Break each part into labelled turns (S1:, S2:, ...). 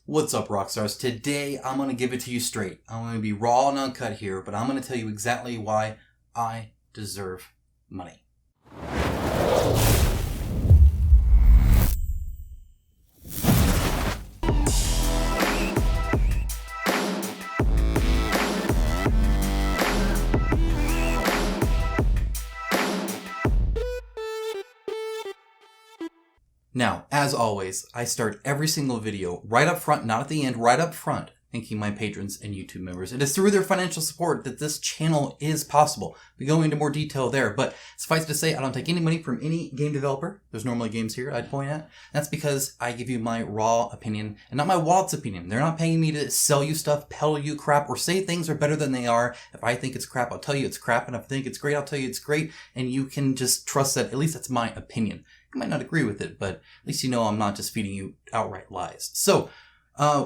S1: What's up, Rockstars? Today, I'm going to give it to you straight. I'm going to be raw and uncut here, but I'm going to tell you exactly why I deserve money. Now, as always, I start every single video right up front, not at the end, right up front, thanking my patrons and YouTube members. It is through their financial support that this channel is possible. We go into more detail there, but suffice to say, I don't take any money from any game developer. There's normally games here I'd point at. That's because I give you my raw opinion and not my wallet's opinion. They're not paying me to sell you stuff, peddle you crap, or say things are better than they are. If I think it's crap, I'll tell you it's crap, and if I think it's great, I'll tell you it's great, and you can just trust that at least that's my opinion. You might not agree with it, but at least you know I'm not just feeding you outright lies. So,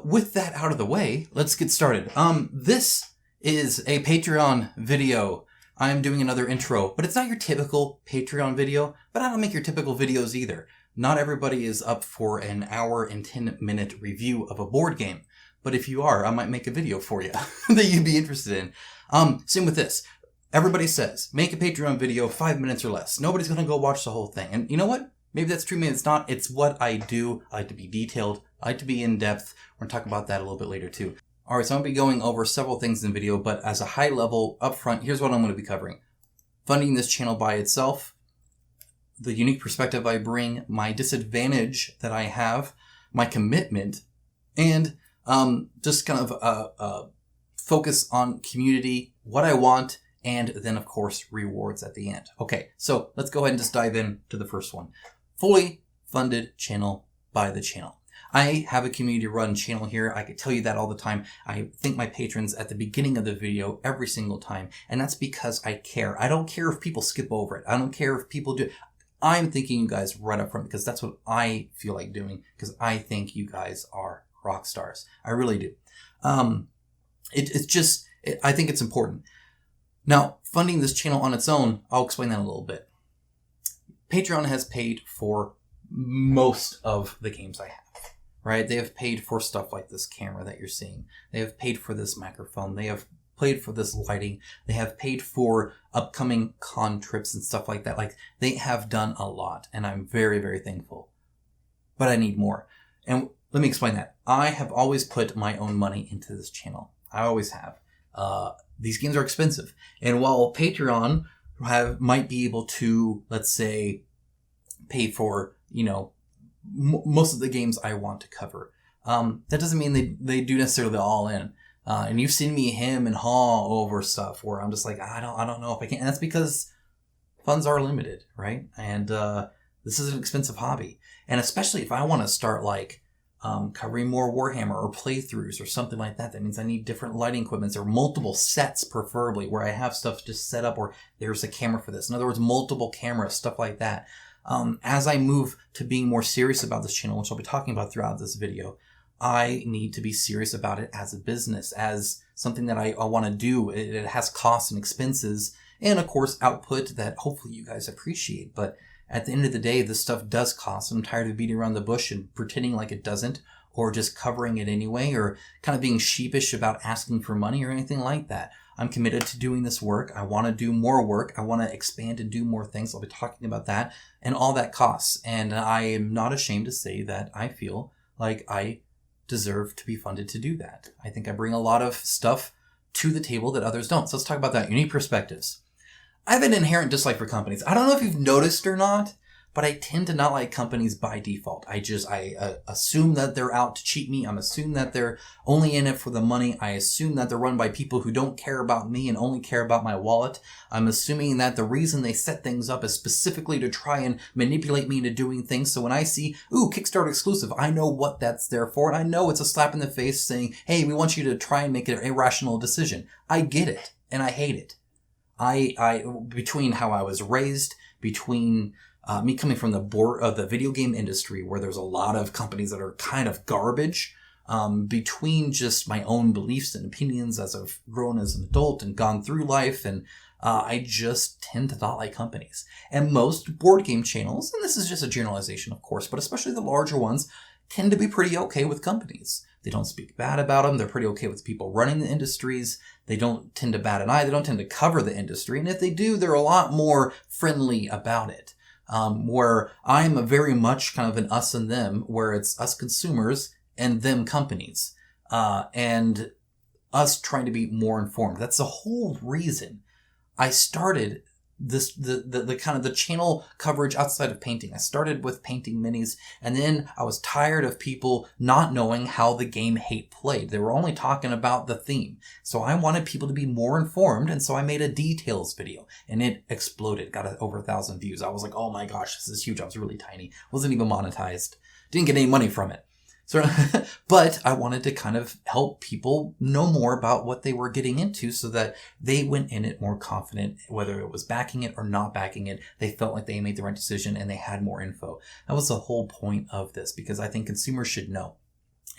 S1: with that out of the way, let's get started. This is a Patreon video. I'm doing another intro, but it's not your typical Patreon video, but I don't make your typical videos either. Not everybody is up for an hour and 10-minute review of a board game, but if you are, I might make a video for you that you'd be interested in. Same with this. Everybody says, make a Patreon video 5 minutes or less. Nobody's going to go watch the whole thing. And you know what? Maybe that's true, maybe it's not. It's what I do. I like to be detailed. I like to be in depth. We're going to talk about that a little bit later too. Alright, so I'm going to be going over several things in the video, but as a high level up front, here's what I'm going to be covering. Funding this channel by itself, the unique perspective I bring, my disadvantage that I have, my commitment, and just kind of focus on community, what I want, and then, of course, rewards at the end. Okay, so let's go ahead and just dive into the first one. Fully funded channel by the channel. I have a community-run channel here. I could tell you that all the time. I thank my patrons at the beginning of the video every single time, and that's because I care. I don't care if people skip over it. I don't care if people do. I'm thanking you guys right up front because that's what I feel like doing, because I think you guys are rock stars. I really do. I think it's important. Now, funding this channel on its own, I'll explain that a little bit. Patreon has paid for most of the games I have, right? They have paid for stuff like this camera that you're seeing. They have paid for this microphone. They have paid for this lighting. They have paid for upcoming con trips and stuff like that. Like, they have done a lot, and I'm very, very thankful. But I need more. And let me explain that. I have always put my own money into this channel. I always have. These games are expensive. And while Patreon might be able to, let's say, pay for, most of the games I want to cover, that doesn't mean they do necessarily all in. And you've seen me hem and haw over stuff where I'm just like, I don't know if I can. And that's because funds are limited, right? And this is an expensive hobby. And especially if I want to start covering more Warhammer or playthroughs or something like that. That means I need different lighting equipments or multiple sets, preferably, where I have stuff just set up or there's a camera for this. In other words, multiple cameras, stuff like that. As I move to being more serious about this channel, which I'll be talking about throughout this video, I need to be serious about it as a business, as something that I want to do. It has costs and expenses and, of course, output that hopefully you guys appreciate. But at the end of the day, this stuff does cost. I'm tired of beating around the bush and pretending like it doesn't, or just covering it anyway, or kind of being sheepish about asking for money or anything like that. I'm committed to doing this work. I want to do more work. I want to expand and do more things. I'll be talking about that, and all that costs. And I am not ashamed to say that I feel like I deserve to be funded to do that. I think I bring a lot of stuff to the table that others don't. So let's talk about that. Unique perspectives. I have an inherent dislike for companies. I don't know if you've noticed or not, but I tend to not like companies by default. I assume that they're out to cheat me. I assume that they're only in it for the money. I assume that they're run by people who don't care about me and only care about my wallet. I'm assuming that the reason they set things up is specifically to try and manipulate me into doing things. So when I see, Kickstarter exclusive, I know what that's there for. And I know it's a slap in the face saying, hey, we want you to try and make an irrational decision. I get it, and I hate it. Between how I was raised, between me coming from the video game industry where there's a lot of companies that are kind of garbage, between just my own beliefs and opinions as I've grown as an adult and gone through life, and I just tend to not like companies. And most board game channels, and this is just a generalization of course, but especially the larger ones, tend to be pretty okay with companies. They don't speak bad about them. They're pretty okay with people running the industries. They don't tend to bat an eye. They don't tend to cover the industry. And if they do, they're a lot more friendly about it. Where I'm very much kind of an us and them, where it's us consumers and them companies. And us trying to be more informed. That's the whole reason I started the kind of the channel coverage outside of painting. I started with painting minis, and then I was tired of people not knowing how the game Hate played. They were only talking about the theme. So I wanted people to be more informed, and so I made a details video, and it exploded. Got over 1,000 views. I was like, oh my gosh, this is huge. I was really tiny. Wasn't even monetized. Didn't get any money from it. So, but I wanted to kind of help people know more about what they were getting into so that they went in it more confident, whether it was backing it or not backing it. They felt like they made the right decision and they had more info. That was the whole point of this, because I think consumers should know.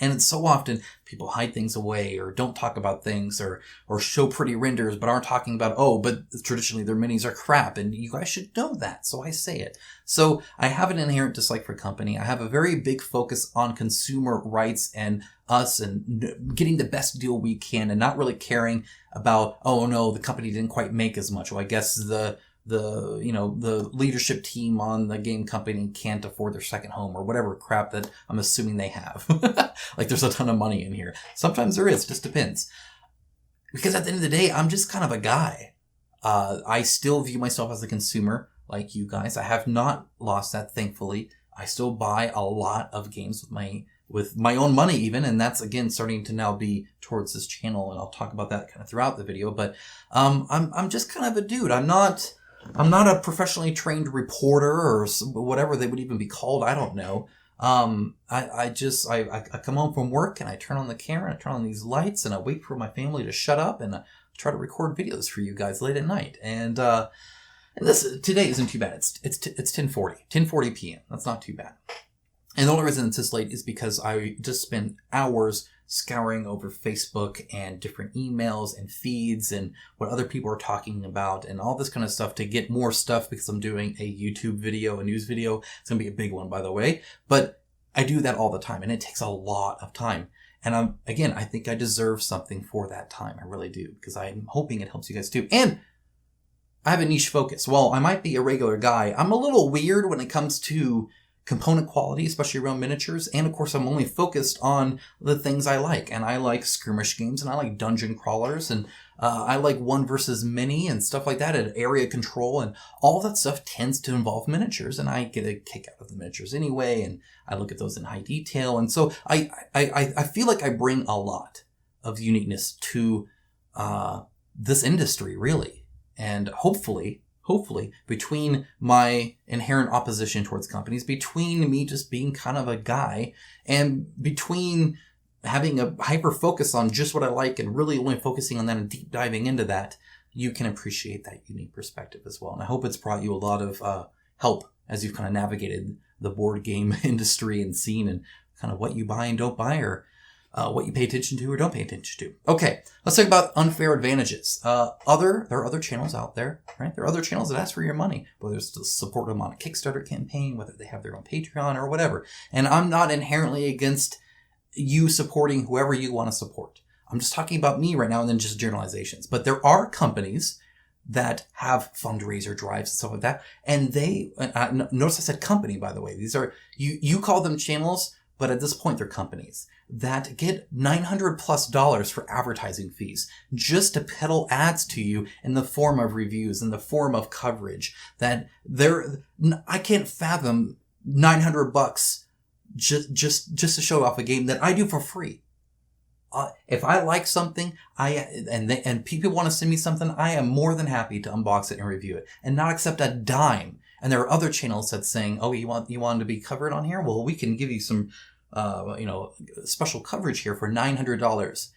S1: And it's so often people hide things away or don't talk about things or show pretty renders but aren't talking about, but traditionally their minis are crap, and you guys should know that. So I say it. So I have an inherent dislike for company. I have a very big focus on consumer rights and us and getting the best deal we can and not really caring about, oh no, the company didn't quite make as much. Well, I guess the leadership team on the game company can't afford their second home or whatever crap that I'm assuming they have. Like there's a ton of money in here. Sometimes there is, just depends. Because at the end of the day, I'm just kind of a guy. I still view myself as a consumer like you guys. I have not lost that, thankfully. I still buy a lot of games with my own money even, and that's again starting to now be towards this channel, and I'll talk about that kind of throughout the video. But I'm just kind of a dude. I'm not a professionally trained reporter or whatever they would even be called. I don't know. I come home from work and I turn on the camera, and I turn on these lights, and I wait for my family to shut up, and I try to record videos for you guys late at night. And this today isn't too bad. It's 10:40 p.m. That's not too bad. And the only reason it's this late is because I just spent hours scouring over Facebook and different emails and feeds and what other people are talking about and all this kind of stuff to get more stuff, because I'm doing a YouTube video, a news video. It's going to be a big one, by the way. But I do that all the time, and it takes a lot of time. And I think I deserve something for that time. I really do, because I'm hoping it helps you guys too. And I have a niche focus. While I might be a regular guy, I'm a little weird when it comes to component quality, especially around miniatures. And of course, I'm only focused on the things I like. And I like skirmish games, and I like dungeon crawlers, and I like one versus many and stuff like that, and area control, and all that stuff tends to involve miniatures. And I get a kick out of the miniatures anyway, and I look at those in high detail. And so I feel like I bring a lot of uniqueness to this industry, really. And hopefully, between my inherent opposition towards companies, between me just being kind of a guy, and between having a hyper focus on just what I like and really only focusing on that and deep diving into that, you can appreciate that unique perspective as well. And I hope it's brought you a lot of help as you've kind of navigated the board game industry and scene, and kind of what you buy and don't buy, or what you pay attention to or don't pay attention to. Okay, let's talk about unfair advantages. There are other channels out there, right? There are other channels that ask for your money, whether it's to support them on a Kickstarter campaign, whether they have their own Patreon or whatever. And I'm not inherently against you supporting whoever you want to support. I'm just talking about me right now, and then just generalizations. But there are companies that have fundraiser drives and stuff like that. And they, notice I said company, by the way. These are, you call them channels, but at this point they're companies that get $900+ for advertising fees just to peddle ads to you in the form of reviews, in the form of coverage. That I can't fathom $900 just to show off a game that I do for free. If I like something, and people want to send me something, I am more than happy to unbox it and review it and not accept a dime. And there are other channels that's saying, "Oh, you want to be covered on here? Well, we can give you some, special coverage here for $900."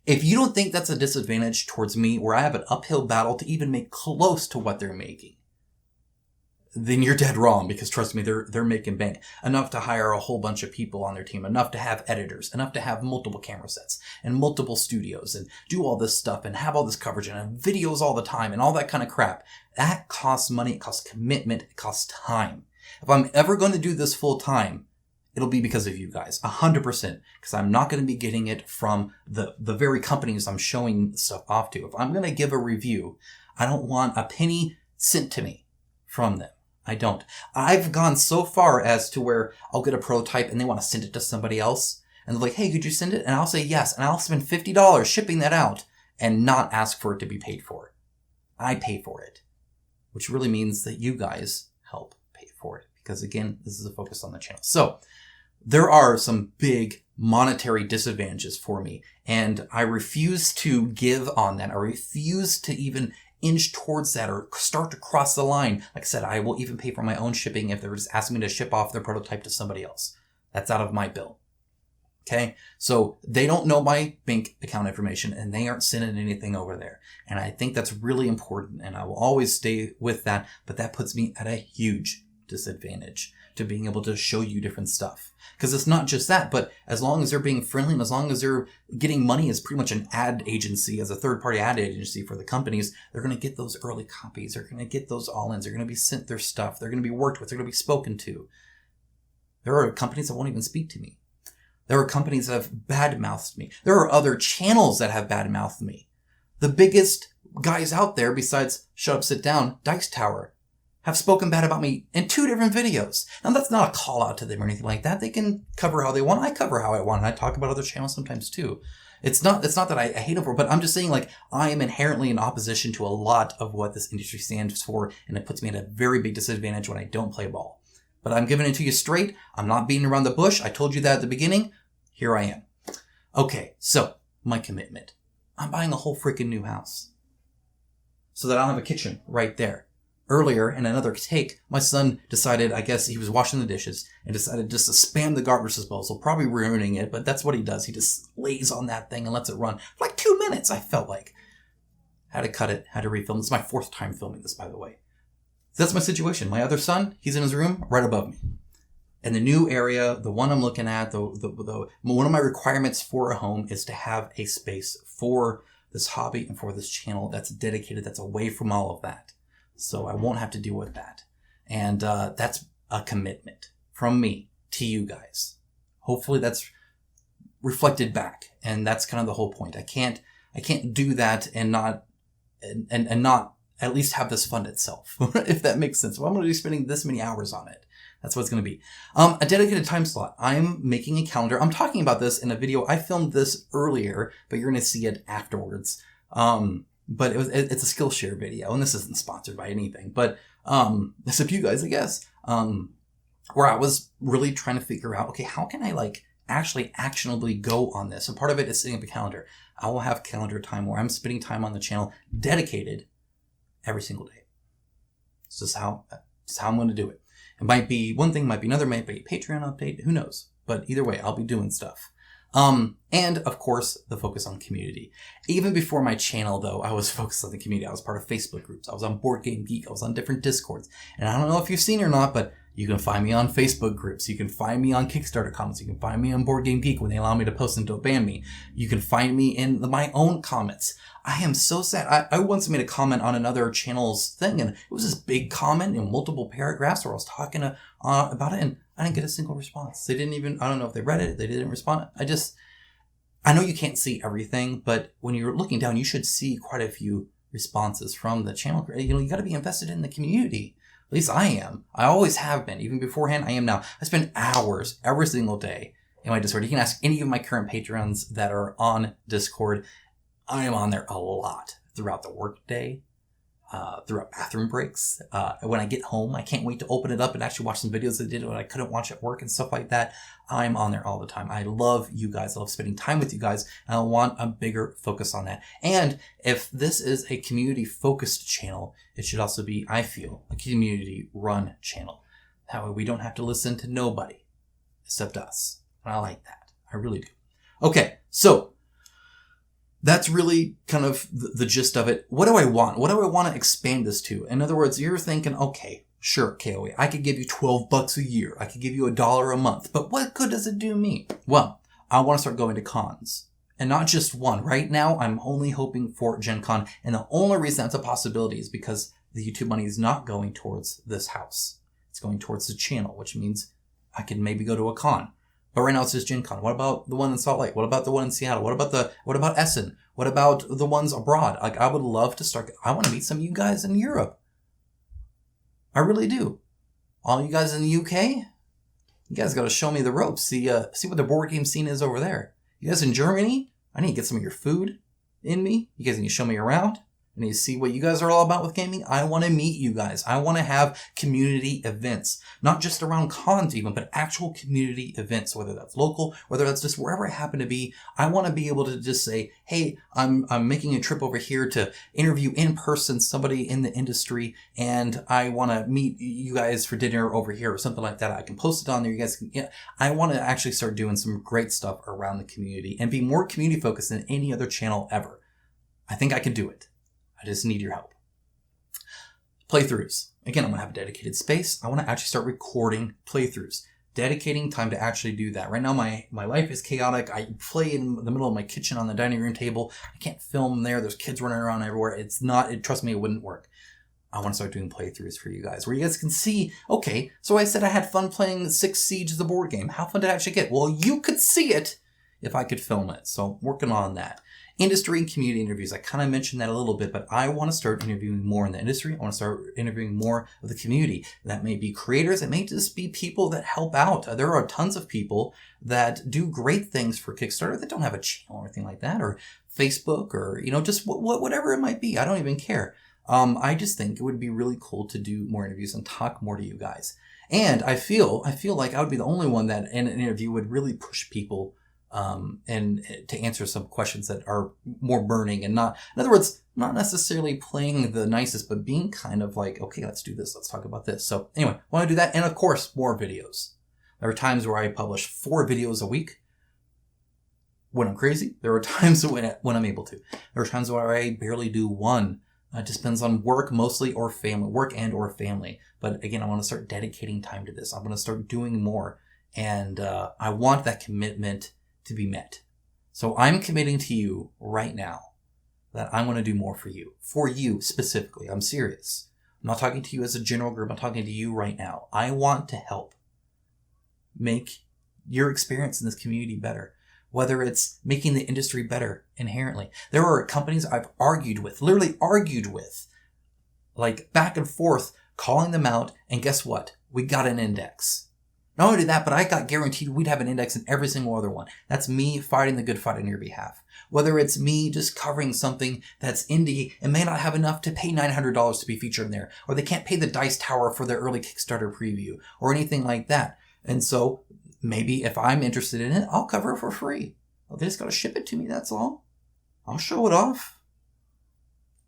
S1: If you don't think that's a disadvantage towards me, where I have an uphill battle to even make close to what they're making, then you're dead wrong, because trust me, they're making bank. Enough to hire a whole bunch of people on their team, enough to have editors, enough to have multiple camera sets and multiple studios and do all this stuff and have all this coverage and have videos all the time and all that kind of crap. That costs money, it costs commitment, it costs time. If I'm ever going to do this full time, it'll be because of you guys, 100%. Because I'm not going to be getting it from the very companies I'm showing stuff off to. If I'm going to give a review, I don't want a penny sent to me from them. I don't. I've gone so far as to where I'll get a prototype and they want to send it to somebody else. And they're like, hey, could you send it? And I'll say yes. And I'll spend $50 shipping that out and not ask for it to be paid for. I pay for it, which really means that you guys help pay for it. Because again, this is a focus on the channel. So there are some big monetary disadvantages for me. And I refuse to give on that. I refuse to even inch towards that or start to cross the line. Like I said, I will even pay for my own shipping if they're just asking me to ship off their prototype to somebody else. That's out of my bill. Okay. So they don't know my bank account information and they aren't sending anything over there. And I think that's really important. And I will always stay with that. But that puts me at a huge disadvantage to being able to show you different stuff. Because it's not just that, but as long as they're being friendly and as long as they're getting money as pretty much an ad agency, as a third-party ad agency for the companies, they're going to get those early copies. They're going to get those all-ins. They're going to be sent their stuff. They're going to be worked with. They're going to be spoken to. There are companies that won't even speak to me. There are companies that have bad-mouthed me. There are other channels that have bad-mouthed me. The biggest guys out there, besides Shut Up, Sit Down, Dice Tower, have spoken bad about me in 2 different videos. Now, that's not a call out to them or anything like that. They can cover how they want. I cover how I want. And I talk about other channels sometimes too. It's not that I hate them for, but I'm just saying, like, I am inherently in opposition to a lot of what this industry stands for, and it puts me at a very big disadvantage when I don't play ball. But I'm giving it to you straight. I'm not beating around the bush. I told you that at the beginning. Here I am. Okay, so my commitment. I'm buying a whole freaking new house so that I'll have a kitchen right there. Earlier, in another take, my son decided, I guess he was washing the dishes, and decided just to spam the garbage disposal, probably ruining it, but that's what he does. He just lays on that thing and lets it run for like 2 minutes, I felt like. Had to cut it, had to refilm. This is my 4th time filming this, by the way. So that's my situation. My other son, he's in his room right above me. And the new area, the one I'm looking at, one of my requirements for a home is to have a space for this hobby and for this channel that's dedicated, that's away from all of that. So I won't have to deal with that. And that's a commitment from me to you guys. Hopefully that's reflected back. And that's kind of the whole point. I can't do that and not at least have this fund itself, if that makes sense. Well, I'm going to be spending this many hours on it. That's what it's going to be. A dedicated time slot. I'm making a calendar. I'm talking about this in a video. I filmed this earlier, but you're going to see it afterwards. But it's a Skillshare video, and this isn't sponsored by anything, but it's up to you guys, I guess. Where I was really trying to figure out, okay, how can I like actually actionably go on this? And part of it is setting up a calendar. I will have calendar time where I'm spending time on the channel dedicated every single day. It's just how I'm going to do it. It might be one thing, might be another, might be a Patreon update, who knows? But either way, I'll be doing stuff. And of course, the focus on community. Even before my channel, though, I was focused on the community. I was part of Facebook groups. I was on Board Game Geek. I was on different Discords. And I don't know if you've seen or not, but you can find me on Facebook groups. You can find me on Kickstarter comments. You can find me on Board Game Geek when they allow me to post and don't ban me. You can find me in my own comments. I am so sad. I once made a comment on another channel's thing, and it was this big comment in multiple paragraphs where I was talking about it, and I didn't get a single response. They didn't even, I don't know if they read it, they didn't respond. I know you can't see everything, but when you're looking down, you should see quite a few responses from the channel. You know, you got to be invested in the community. At least I am. I always have been. Even beforehand, I am now. I spend hours every single day in my Discord. You can ask any of my current patrons that are on Discord. I am on there a lot throughout the workday, throughout bathroom breaks. When I get home, I can't wait to open it up and actually watch some videos I did when I couldn't watch at work and stuff like that. I'm on there all the time. I love you guys. I love spending time with you guys. And I want a bigger focus on that. And if this is a community-focused channel, it should also be, I feel, a community-run channel. That way we don't have to listen to nobody except us. And I like that. I really do. Okay, so that's really kind of the gist of it. What do I want? What do I want to expand this to? In other words, you're thinking, okay, sure, KOA, I could give you $12 a year. I could give you $1 a month. But what good does it do me? Well, I want to start going to cons. And not just one. Right now, I'm only hoping for Gen Con. And the only reason that's a possibility is because the YouTube money is not going towards this house. It's going towards the channel, which means I could maybe go to a con. But right now it's just Gen Con. What about the one in Salt Lake? What about the one in Seattle? What about Essen? What about the ones abroad? Like, I would love to start. I want to meet some of you guys in Europe. I really do. All you guys in the UK, you guys got to show me the ropes. See what the board game scene is over there. You guys in Germany, I need to get some of your food in me. You guys need to show me around. I need to see what you guys are all about with gaming. I want to meet you guys. I want to have community events, not just around cons even, but actual community events, whether that's local, whether that's just wherever I happen to be. I want to be able to just say, hey, I'm making a trip over here to interview in person somebody in the industry, and I want to meet you guys for dinner over here or something like that. I can post it on there. You guys can, I want to actually start doing some great stuff around the community and be more community focused than any other channel ever. I think I can do it. I just need your help. Playthroughs. Again, I'm going to have a dedicated space. I want to actually start recording playthroughs. Dedicating time to actually do that. Right now, my life is chaotic. I play in the middle of my kitchen on the dining room table. I can't film there. There's kids running around everywhere. Trust me, it wouldn't work. I want to start doing playthroughs for you guys where you guys can see, okay, so I said I had fun playing Six Siege, the board game. How fun did I actually get? Well, you could see it if I could film it. So working on that. Industry and community interviews. I kind of mentioned that a little bit, but I want to start interviewing more in the industry. I want to start interviewing more of the community. That may be creators. It may just be people that help out. There are tons of people that do great things for Kickstarter that don't have a channel or anything like that, or Facebook, or, just whatever it might be. I don't even care. I just think it would be really cool to do more interviews and talk more to you guys. And I feel like I would be the only one that in an interview would really push people and to answer some questions that are more burning and not, in other words, not necessarily playing the nicest, but being kind of like, okay, let's do this. Let's talk about this. So anyway, I want to do that. And of course, more videos. There are times where I publish 4 videos a week when I'm crazy. There are times when I'm able to. There are times where I barely do 1. It just depends on work mostly, or family, work and or family. But again, I want to start dedicating time to this. I'm going to start doing more. And I want that commitment to be met. So I'm committing to you right now that I'm going to do more for you specifically. I'm serious. I'm not talking to you as a general group. I'm talking to you right now. I want to help make your experience in this community better, whether it's making the industry better inherently. There are companies I've literally argued with, like back and forth, calling them out, and guess what? We got an index. Not only that, but I got guaranteed we'd have an index in every single other one. That's me fighting the good fight on your behalf. Whether it's me just covering something that's indie and may not have enough to pay $900 to be featured in there, or they can't pay the Dice Tower for their early Kickstarter preview, or anything like that. And so maybe if I'm interested in it, I'll cover it for free. Well, they just got to ship it to me, that's all. I'll show it off.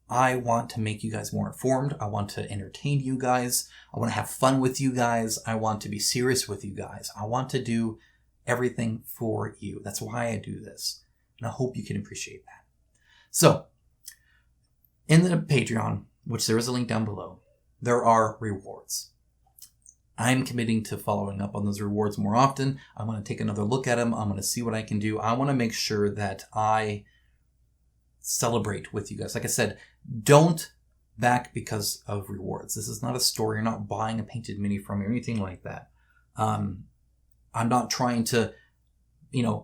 S1: I want to make you guys more informed. I want to entertain you guys. I want to have fun with you guys. I want to be serious with you guys. I want to do everything for you. That's why I do this. And I hope you can appreciate that. So, in the Patreon, which there is a link down below, there are rewards. I'm committing to following up on those rewards more often. I'm going to take another look at them. I'm going to see what I can do. I want to make sure that I celebrate with you guys. Like I said, don't back because of rewards. This is not a store. You're not buying a painted mini from me or anything like that. I'm not trying to,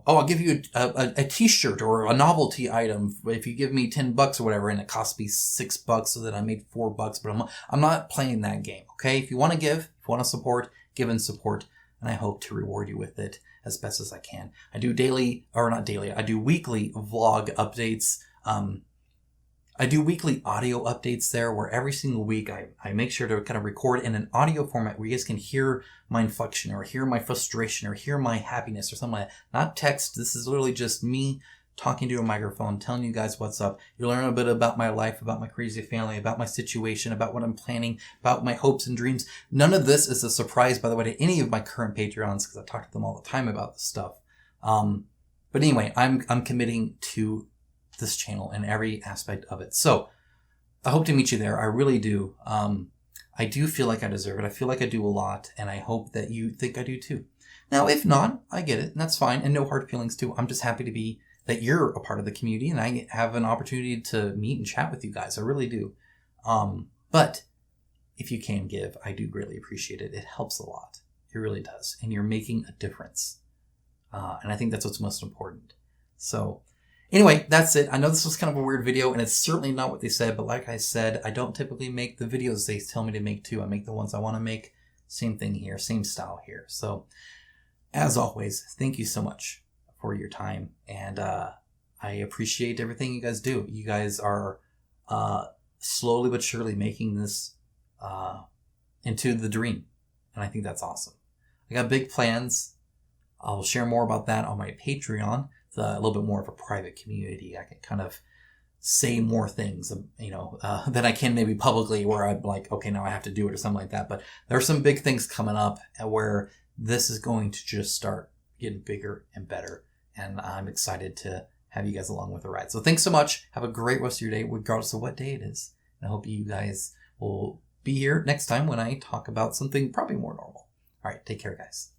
S1: I'll give you a t-shirt or a novelty item if you give me $10 or whatever, and it costs me $6 so that I made $4, but I'm not playing that game. Okay. If you want to give, if you want to support, give and support, and I hope to reward you with it as best as I can. I do weekly vlog updates. I do weekly audio updates there where every single week I make sure to kind of record in an audio format where you guys can hear my inflection or hear my frustration or hear my happiness or something like that. Not text. This is literally just me talking to a microphone, telling you guys what's up. You learn a bit about my life, about my crazy family, about my situation, about what I'm planning, about my hopes and dreams. None of this is a surprise, by the way, to any of my current Patreons because I talk to them all the time about this stuff. But anyway, I'm committing to this channel and every aspect of it. So I hope to meet you there. I really do. I do feel like I deserve it. I feel like I do a lot, and I hope that you think I do too. Now, if not, I get it, and that's fine, and no hard feelings too. I'm just happy to be that you're a part of the community, and I have an opportunity to meet and chat with you guys. I really do. But if you can give, I do greatly appreciate it. It helps a lot. It really does. And you're making a difference. And I think that's what's most important. So anyway, that's it. I know this was kind of a weird video, and it's certainly not what they said, but like I said, I don't typically make the videos they tell me to make too. I make the ones I want to make. Same thing here, same style here. So as always, thank you so much for your time. And I appreciate everything you guys do. You guys are slowly but surely making this into the dream. And I think that's awesome. I got big plans. I'll share more about that on my Patreon. It's a little bit more of a private community. I can kind of say more things, than I can maybe publicly, where I'm like, okay, now I have to do it or something like that. But there are some big things coming up where this is going to just start getting bigger and better. And I'm excited to have you guys along with the ride. So thanks so much. Have a great rest of your day, regardless of what day it is. And I hope you guys will be here next time when I talk about something probably more normal. All right, take care, guys.